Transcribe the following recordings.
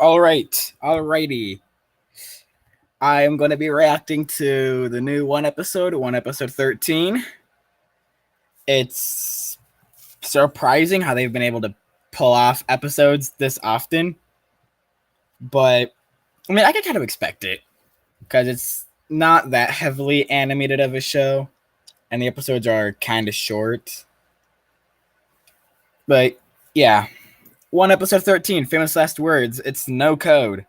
Alrighty. I am going to be reacting to the new one episode 13. It's surprising how they've been able to pull off episodes this often. But, I mean, I can kind of expect it. Because it's not that heavily animated of a show. And the episodes are kind of short. But, yeah. One episode 13, famous last words. It's no code.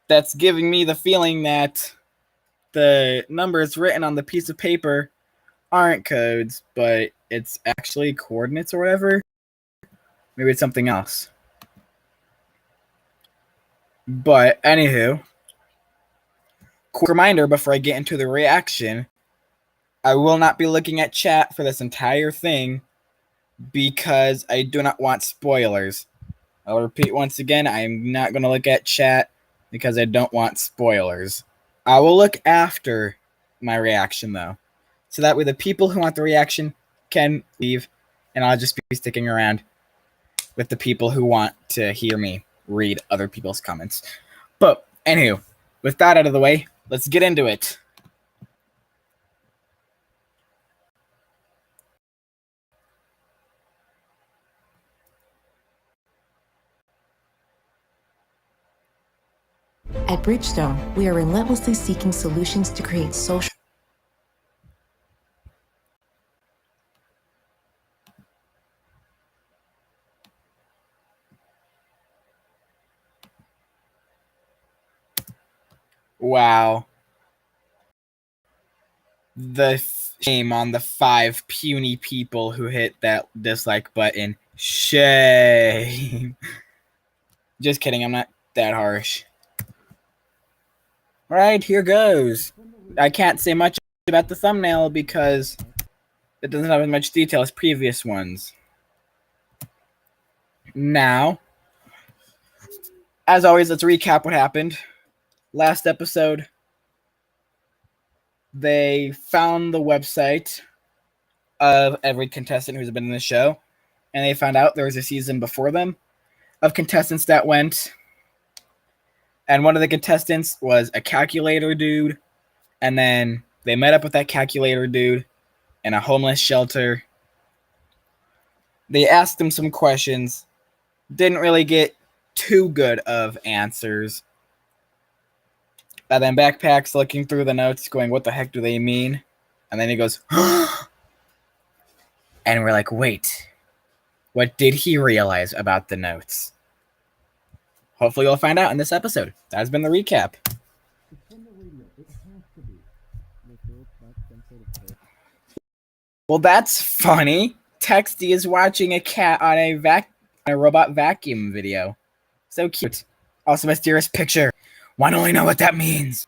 That's giving me the feeling that the numbers written on the piece of paper aren't codes, but it's actually coordinates or whatever. Maybe it's something else. But anywho, quick reminder before I get into the reaction, I will not be looking at chat for this entire thing because I do not want spoilers. I'll repeat once again, I'm not going to look at chat because I don't want spoilers. I will look after my reaction though. So that way the people who want the reaction can leave and I'll just be sticking around with the people who want to hear me read other people's comments. But anywho, with that out of the way, let's get into it. At Bridgestone, we are relentlessly seeking solutions to create social. Wow. The shame on the 5 puny people who hit that dislike button. Shame. Just kidding, I'm not that harsh. Alright, here goes. I can't say much about the thumbnail because it doesn't have as much detail as previous ones. Now, as always, let's recap what happened. Last episode, they found the website of every contestant who's been in the show, and they found out there was a season before them of contestants that went. And one of the contestants was a calculator dude, and then they met up with that calculator dude in a homeless shelter. They asked him some questions, didn't really get too good of answers. And then Backpack's looking through the notes going, what the heck do they mean? And then he goes, and we're like, wait, what did he realize about the notes? Hopefully we'll find out in this episode. That has been the recap. Well, that's funny. Texty is watching a cat on a robot vacuum video. So cute. Also, mysterious picture. Want to only know what that means.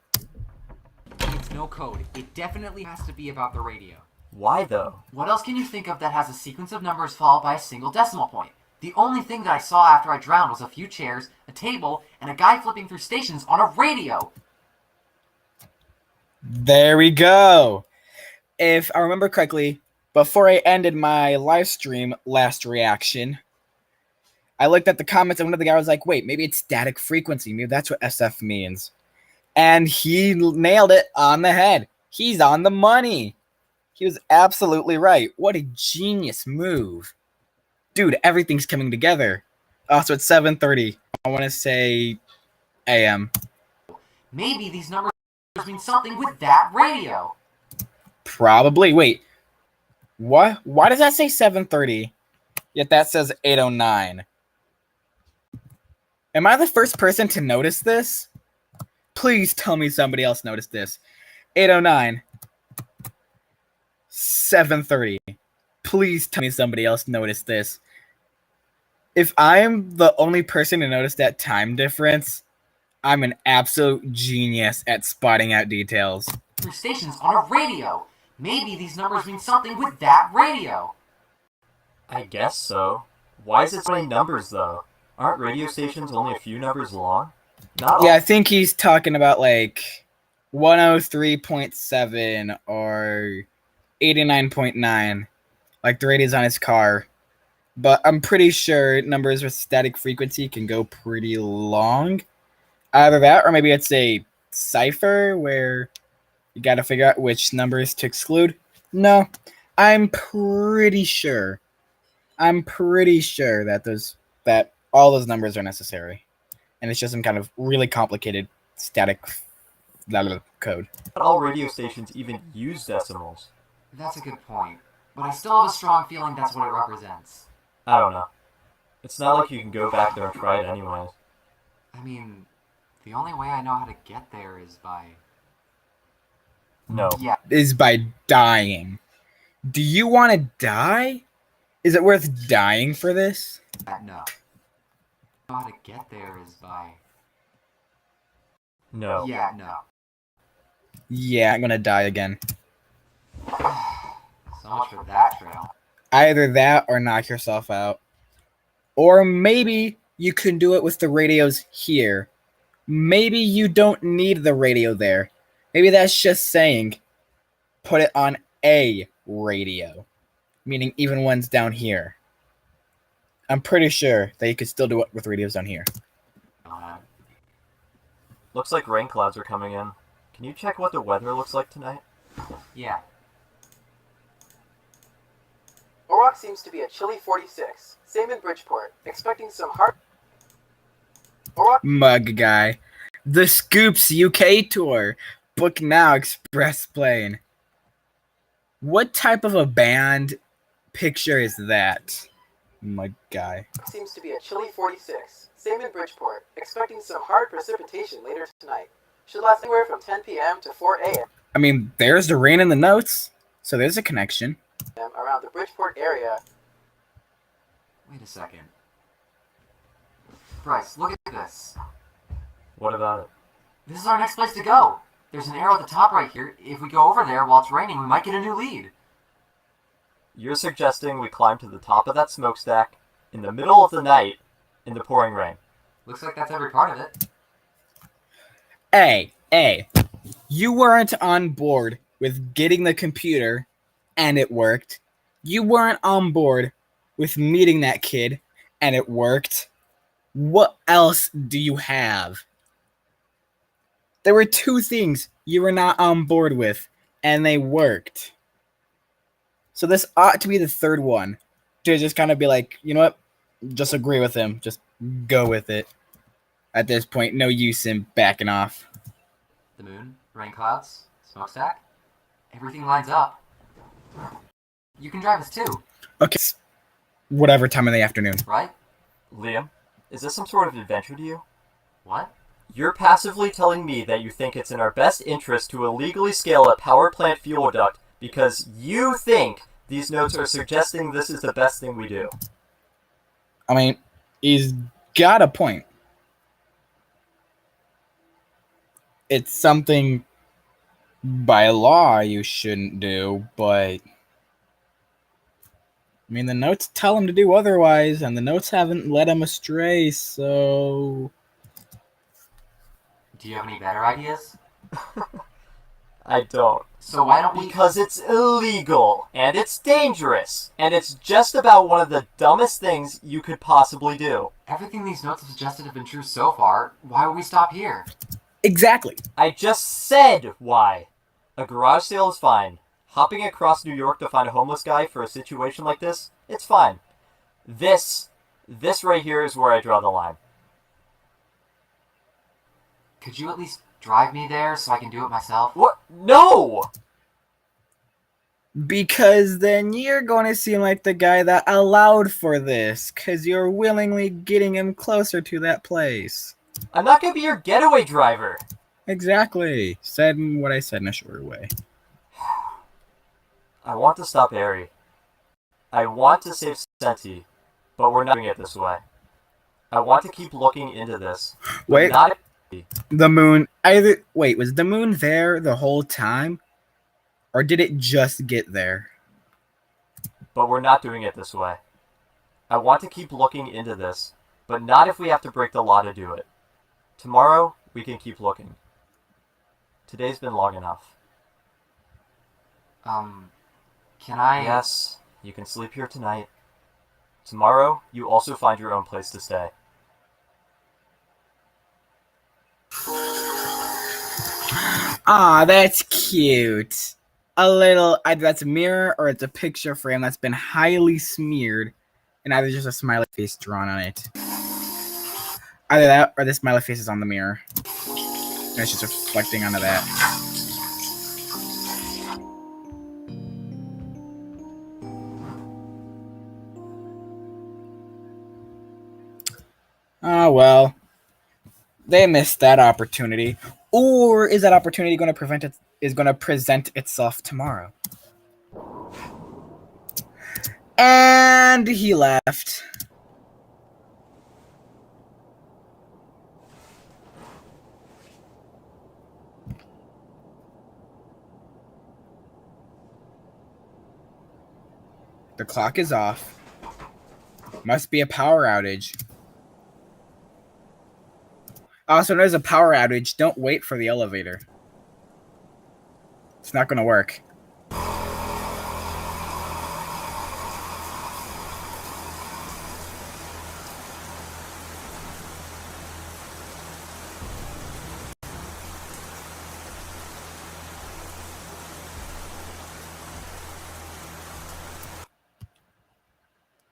It's no code. It definitely has to be about the radio. Why though? What else can you think of that has a sequence of numbers followed by a single decimal point? The only thing that I saw after I drowned was a few chairs, a table, and a guy flipping through stations on a radio. There we go. If I remember correctly, before I ended my live stream last reaction, I looked at the comments and one of the guys was like, wait, maybe it's static frequency. Maybe that's what SF means. And he nailed it on the head. He's on the money. He was absolutely right. What a genius move. Dude, everything's coming together. So it's 7:30. I want to say AM. Maybe these numbers mean something with that radio. Probably. Wait. What? Why does that say 7:30? Yet that says 8:09. Am I the first person to notice this? Please tell me somebody else noticed this. 8:09. 7:30. Please tell me somebody else noticed this. If I am the only person to notice that time difference, I'm an absolute genius at spotting out details. Through stations on a radio. Maybe these numbers mean something with that radio. I guess so. Why is it so many numbers though? Aren't radio stations only a few numbers long? Not Yeah, I think he's talking about like 103.7 or 89.9. Like the radio's on his car. but I'm pretty sure numbers with static frequency can go pretty long. Either that, or maybe it's a cipher where you got to figure out which numbers to exclude. No, I'm pretty sure. that all those numbers are necessary, and it's just some kind of really complicated static code. Not all radio stations even use decimals. That's a good point, but I still have a strong feeling that's what it represents. I don't know. It's not like you can go back there and try it anyways. I mean, the only way I know how to get there is by... No. Yeah, Is by dying. Do you want to die? Is it worth dying for this? no. How to get there is by... No. Yeah, no. Yeah, I'm gonna die again. So much for that trail. Either that or knock yourself out. Or maybe you can do it with the radios here. Maybe you don't need the radio there. Maybe that's just saying put it on a radio, meaning even ones down here. I'm pretty sure that you could still do it with radios down here. Looks like rain clouds are coming in. Can you check what the weather looks like tonight? Yeah. Orwalk seems to be a chilly 46. Same in Bridgeport. Expecting some hard... Orwalk... Mug guy. The Scoops UK tour. Book now, express plane. What type of a band picture is that? Mug guy. seems to be a chilly 46. Same in Bridgeport. Expecting some hard precipitation later tonight. Should last anywhere from 10 p.m. to 4 a.m. I mean, there's the rain in the notes, so there's a connection. around the Bridgeport area. Wait a second. Bryce, look at this. What about it? This is our next place to go. There's an arrow at the top right here. If we go over there while it's raining, we might get a new lead. You're suggesting we climb to the top of that smokestack in the middle of the night in the pouring rain. Looks like that's every part of it. Hey, you weren't on board with getting the computer, and it worked. You weren't on board with meeting that kid, and it worked. What else do you have? There were two things you were not on board with, and they worked. So this ought to be the third one. To just kind of be like, you know what? Just agree with him. Just go with it. At this point, no use in backing off. The moon, rain clouds, smokestack. Everything lines up. You can drive us too, Okay, whatever time of the afternoon. right? Liam, is this some sort of adventure to you? What? You're passively telling me that you think it's in our best interest to illegally scale a power plant fuel duct because you think these notes are suggesting this is the best thing we do. I mean, he's got a point. It's something by law you shouldn't do, but I mean, the notes tell him to do otherwise, and the notes haven't led him astray, so Do you have any better ideas? I don't. So why don't we... Because it's illegal, and it's dangerous, and it's just about one of the dumbest things you could possibly do. Everything these notes have suggested have been true so far. Why would we stop here? exactly. I just said why. A garage sale is fine. Hopping across New York to find a homeless guy for a situation like this, it's fine. This right here is where I draw the line. Could you at least drive me there so I can do it myself? What? No! Because then you're going to seem like the guy that allowed for this, because you're willingly getting him closer to that place. I'm not gonna be your getaway driver. Exactly. Said what I said in a shorter way. I want to stop Harry. I want to save Senti, but we're not doing it this way. I want to keep looking into this. but Wait. Not... The moon. Wait, was the moon there the whole time? Or did it just get there? But we're not doing it this way. I want to keep looking into this, but not if we have to break the law to do it. Tomorrow, we can keep looking. Today's been long enough. Can I... Yes, you can sleep here tonight. Tomorrow, you also find your own place to stay. Ah, that's cute. A little, either that's a mirror or it's a picture frame that's been highly smeared, and either just a smiley face drawn on it. Either that or the smiley face is on the mirror. And it's just reflecting onto that. Oh well. They missed that opportunity. Or is that opportunity going to present itself tomorrow? And he left. The clock is off. Must be a power outage. Also, when there's a power outage, don't wait for the elevator. It's not going to work.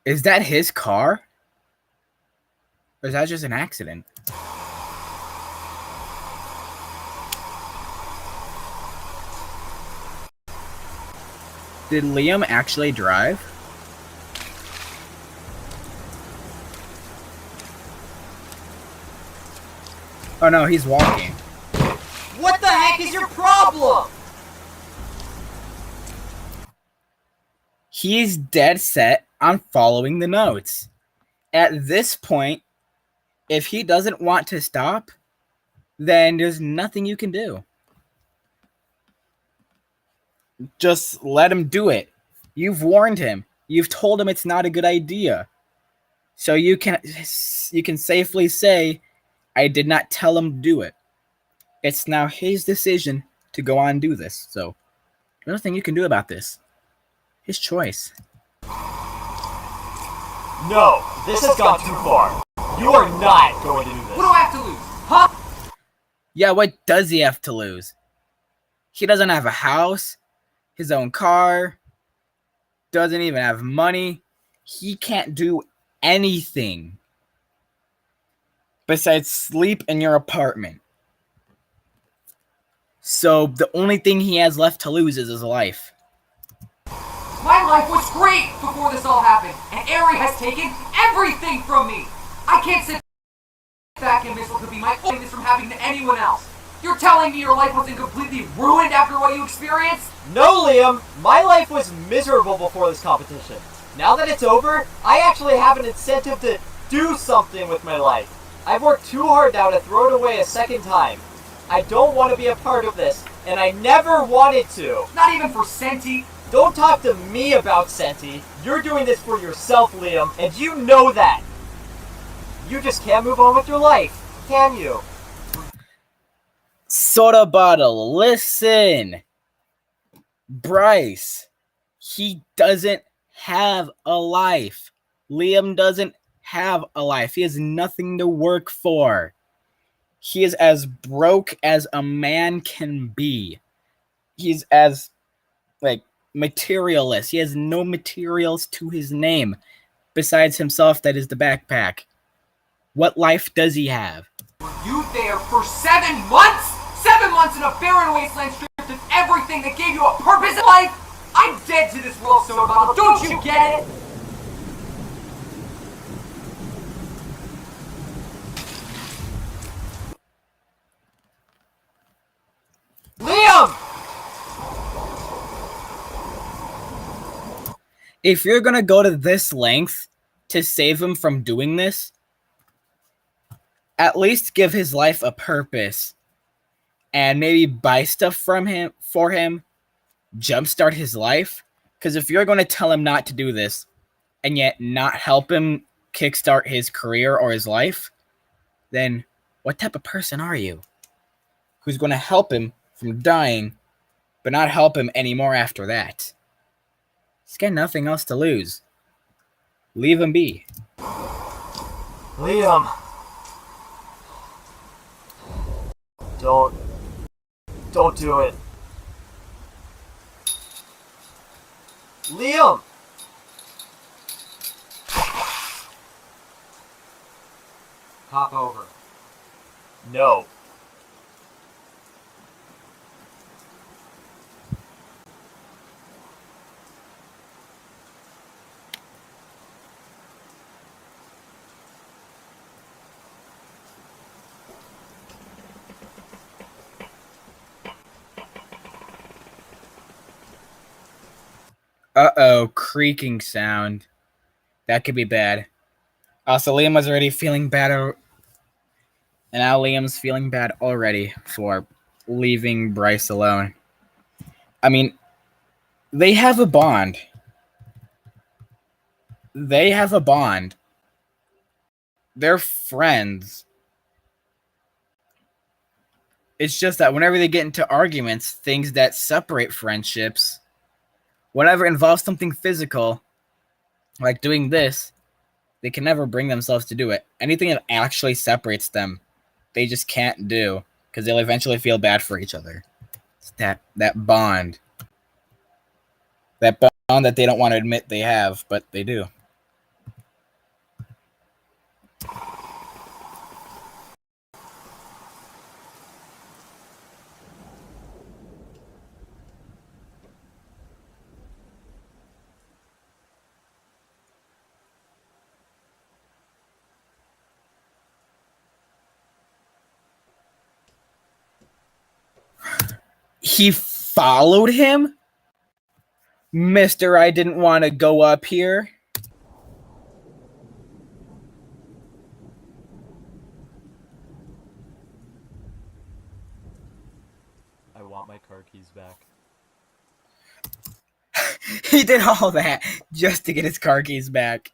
Is that his car? Or is that just an accident? Did Liam actually drive? Oh no, he's walking. What the heck is your problem? He's dead set on following the notes. At this point, if he doesn't want to stop, then there's nothing you can do. Just let him do it. You've warned him. You've told him it's not a good idea. So you can safely say, I did not tell him to do it. It's now his decision to go on and do this. So there's nothing you can do about this. His choice. No, this has gone too far. You are not going to do this. What do I have to lose? Huh? Yeah, what does he have to lose? He doesn't have a house, his own car, doesn't even have money. He can't do anything besides sleep in your apartment. So the only thing he has left to lose is his life. My life was great before this all happened, and Ari has taken everything from me. I can't sit back and miss what could be my only this from happening to anyone else. You're telling me your life wasn't completely ruined after what you experienced? No, Liam! My life was miserable before this competition. Now that it's over, I actually have an incentive to do something with my life. I've worked too hard now to throw it away a second time. I don't want to be a part of this, and I never wanted to. Not even for Senti. Don't talk to me about Senti. You're doing this for yourself, Liam, and you know that. You just can't move on with your life, can you? Soda bottle, listen. Bryce, he doesn't have a life. Liam doesn't have a life. He has nothing to work for. He is as broke as a man can be. He's as, materialist. He has no materials to his name besides himself that is the backpack. What life does he have? Were you there for 7 months? 7 months in a barren wasteland stripped of everything that gave you a purpose in life? I'm dead to this world, soda bottle. Don't you get it? Liam! If you're gonna go to this length to save him from doing this, at least give his life a purpose and maybe buy stuff for him, jumpstart his life. Because if you're going to tell him not to do this and yet not help him kickstart his career or his life, then what type of person are you? Who's going to help him from dying, but not help him anymore after that? He's got nothing else to lose. Leave him be. Liam! Don't do it. Liam! Hop over. No. Uh-oh, creaking sound. That could be bad. Also, Liam was already feeling bad, and now Liam's feeling bad already for leaving Bryce alone. I mean, they have a bond. They have a bond. They're friends. It's just that whenever they get into arguments, things that separate friendships, whenever it involves something physical, like doing this, they can never bring themselves to do it. Anything that actually separates them, they just can't do because they'll eventually feel bad for each other. It's that bond. That bond that they don't want to admit they have, but they do. He followed him? Mister, I didn't want to go up here. I want my car keys back. He did all that just to get his car keys back.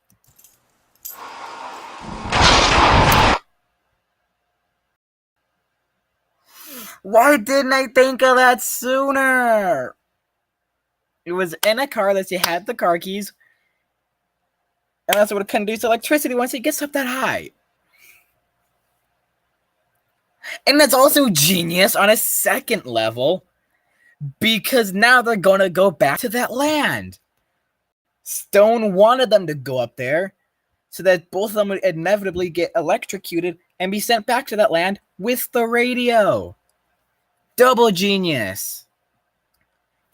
Why didn't I think of that sooner? It was in a car that you had the car keys, and that's what it conduces electricity once it gets up that high. And that's also genius on a second level, because now they're gonna go back to that land. Stone wanted them to go up there so that both of them would inevitably get electrocuted and be sent back to that land with the radio. Double genius.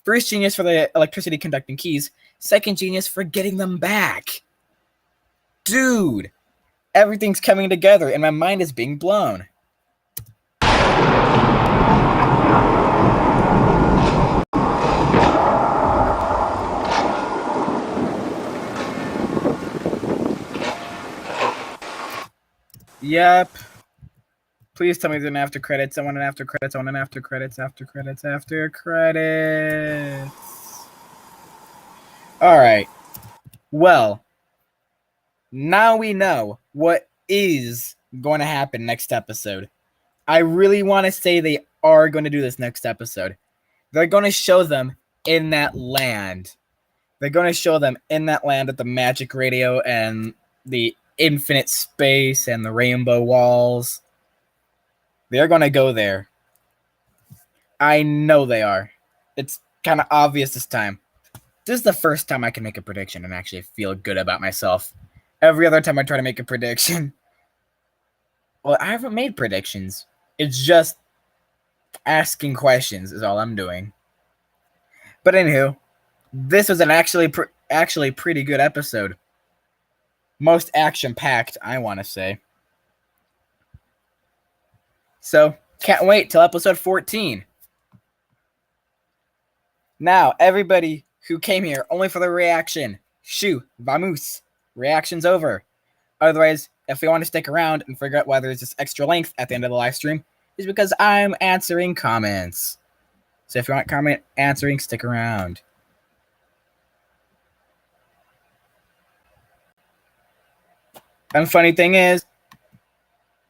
First genius for the electricity conducting keys. Second genius for getting them back. Dude, everything's coming together and my mind is being blown. Yep. Please tell me there's an after credits. I want an after credits. I want an after credits. After credits. After credits. All right. Well, now we know what is going to happen next episode. I really want to say they are going to do this next episode. They're going to show them in that land. They're going to show them in that land at the magic radio and the infinite space and the rainbow walls. They're going to go there. I know they are. It's kind of obvious this time. This is the first time I can make a prediction and actually feel good about myself. Every other time I try to make a prediction, well, I haven't made predictions. It's just asking questions is all I'm doing. But anywho, this was an actually pretty good episode. Most action-packed, I want to say. So, can't wait till episode 14. Now, everybody who came here only for the reaction, shoo, vamos. Reaction's over. Otherwise, if you want to stick around and figure out why there's this extra length at the end of the live stream, is because I'm answering comments. So if you want comment answering, stick around. And funny thing is,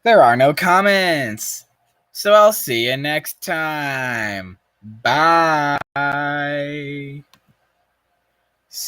there are no comments. So I'll see you next time. Bye.